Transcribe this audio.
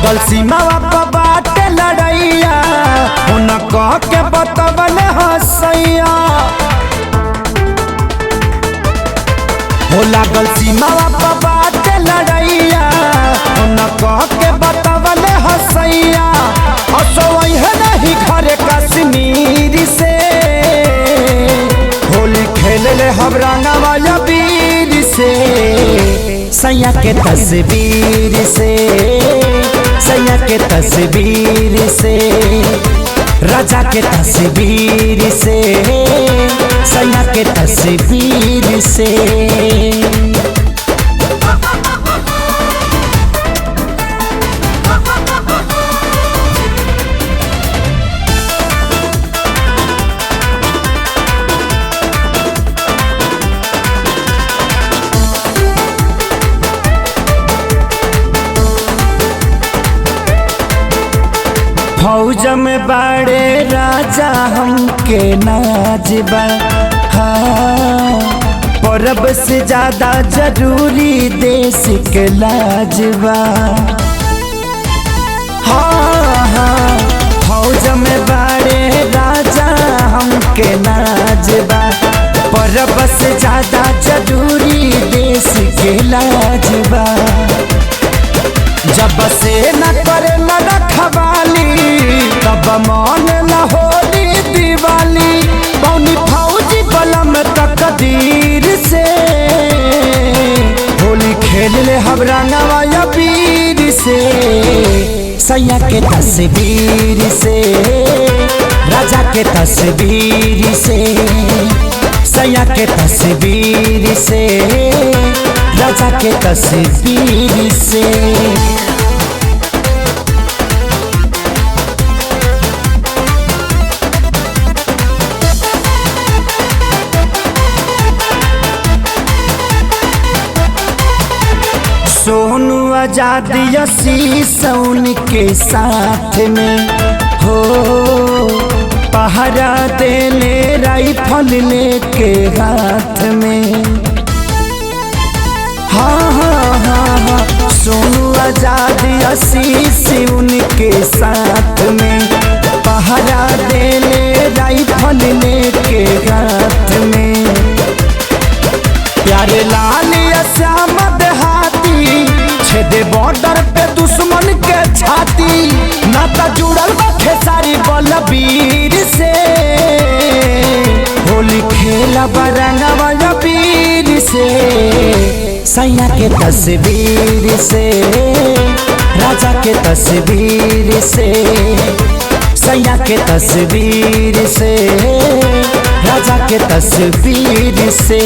लागल सीमावा पर बाटे लड़ैया उन कह के बतवल हसैया हो लागल सीमावा पर बाटे लड़ैया उन कह के बतवल हसैया असोई है नहीं घरे कश्मीर से होली खेल ले हम रंगवा वीर से सैया के तस्वीर से सैया के तस्वीर से राजा के तस्वीर से सैया के तस्वीर से फौज में बड़े राजा हमके नाजबा हाँ परब से ज्यादा जरूरी देश के लाजबा हाँ हाँ फौज में बड़े राजा हमके नाजबा परब से ज्यादा जरूरी देश के लाजबा जब से न करे न रखवाली तब मन न होली दिवाली बौनी फौजी बलम तकदीर से होली खेल ले हम रंगवा वीर से सैया के तस्वीर से राजा के तस्वीर से सैया के तस्वीर से राजा के तस्वीर से सोनू आजाद यसी के साथ में हो पहरा देले राइफल लेके हाथ में हाँ हाँ हाँ हाँ सोनू आजाद यसी उनके साथ में पहरा देले राइफल लेके हाथ में प्यारे लाल श्याम देहाती छेदे बॉर्डर पे दुश्मन के छाती नाता जुड़ल बाटे सारी बलबीर से होली खेला रंगवा वीर से सैया के तस्वीर से राजा के तस्वीर से सैया के तस्वीर से राजा के तस्वीर से।